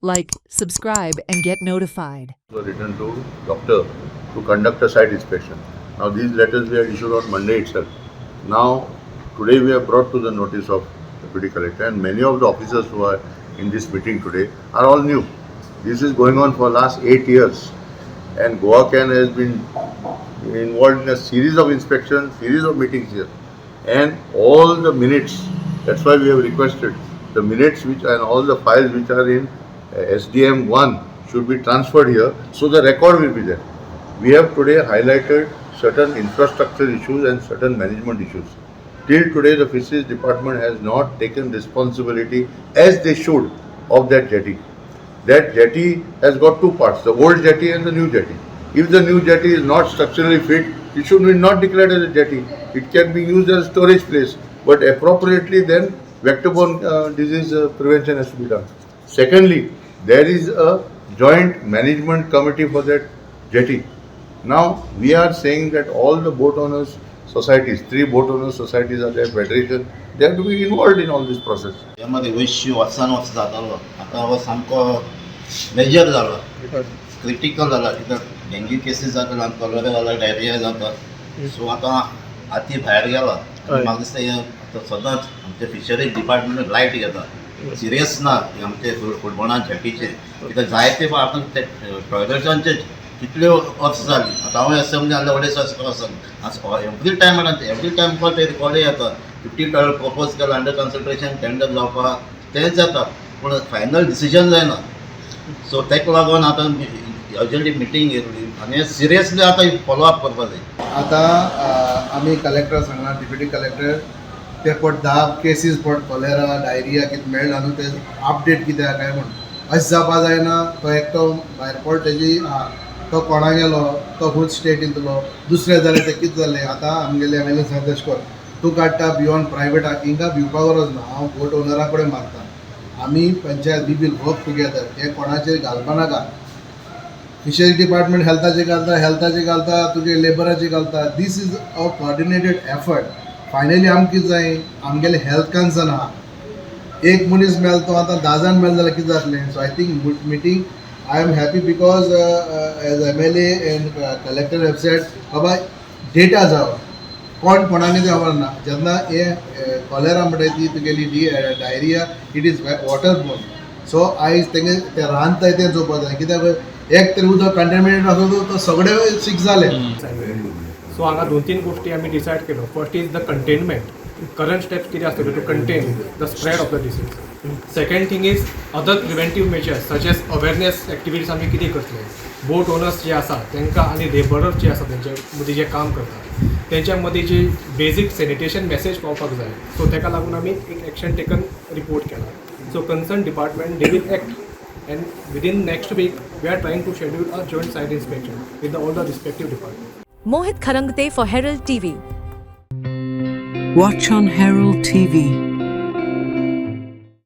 Like, subscribe, and get notified. were written to doctor to conduct a site inspection. Now these letters we had issued on Monday itself. Now today we have brought to the notice of Deputy Collector, and many of the officers who are in this meeting today are all new. This is going on for last 8 years, and Goa Can has been involved in a series of inspections, series of meetings here, and all the minutes. That's why we have requested the minutes which and all the files which are in SDM 1 should be transferred here, so the record will be there. We have today highlighted certain infrastructure issues and certain management issues. Till today, the fisheries department has not taken responsibility as they should of that jetty. That jetty has got two parts, the old jetty and the new jetty. If the new jetty is not structurally fit, it should be not declared as a jetty. It can be used as a storage place, but appropriately then vector-borne disease prevention has to be done. Secondly, there is a joint management committee for that jetty. Now we are saying that all the boat owners societies, 3 boat owners societies are there, federation, they have to be involved in all this process. यामध्ये वैश्य वर्सान वर्स जातालो आता हो सामको major जालो critical जाला कित्याक डेंग्यू केसीस जाता कॉलरा जाला डायरिया जाता सो आता हाती भायर गेला म्हाका दिसता हे सदांच आमचे फिशरीज डिपार्टमेंट लायट घेता सिरियस ना आमचे फुटबॉलान झेटीचे कित्याक जायते आतां ते टॉयलेटांचे कितल्यो वर्स जाली आतां हांव असेंब्ली जाल्ले अडेच वर्स आसा एवरी टायम ते रिकॉर्ड येता 50 टॉयलेट प्रपोज केला अंडर कन्सल्ट्रेशन टेंडर जावपाक तेंच जाता पूण फायनल डिसिजन जायना सो तेका लागून आतां अर्जंटली मिटींग घेतली आनी सिरियसली आतां फॉलोअप करपाक जाय. आतां आमी कलेक्टर सांगला डिप्युटी कलेक्टर ते पट 10 केसीस पट कॉलेरा डायरिया कितें मेळना न्हू ते अपडेट कितें काय म्हण अशें जावपा जायना. तो एकटो भायर पड तेजी तो कोणा गेलो तो फूल स्टेट इंतलो दुसरे जाले ते कितें जालें आतां आमगेले एम एल ए सांगता तशें कर तूं काडटा बियॉन्ड प्रायवेट हिंगा भिवपा गरज ना. हांव बोट ओनरा कडेन मारता आमी panchayat we will work together. हे कोणाचेर घालपा नाका. फिशरीज डिपार्टमेंट हेल्थाचे घालता तुजे लेबराचे घालता. This is a coordinated effort. Finally आमकां कितें जाय आमगेले हेल्थ कन्सर्न आहा. एक मनीस मेल तो आतां 10 जाण मेल जाल्यार कितें जातलें. So I think meeting I am happy because as MLA and collector have said बाबा डेटा जावं कोण कोणाने ते खबर ना. जेन्ना हे कॉलेरा म्हणटा ती तुगेली diarrhoea it is water borne. So आयज तेंगे ते रांदताय तें चोवपा जाय कित्याक एक तरी उदक कंटेमिनेट आसा तो सगळे सीक जाले. सो हांगा 2-3 गोष्टी आमी डिसायड केलो. First is the containment. Current steps कितें आसतले to contain the spread of the disease. Second thing is other preventive measures such as awareness activities आमी कितें करतले. बोट ओनर्स जे आसा तांकां आनी लेबरर्स जे आसा तेंचे मदीं जे काम करता तेंच्या मदीं जी बेजीक सॅनिटेशन मेसेज पावपाक जाय. सो ताका लागून आमी एक एक्शन टेकन रिपोर्ट केला. So concern department they will act and within next week we are trying to schedule a joint site inspection with all the respective department. Mohit Kharangte for Herald TV. Watch on Herald TV.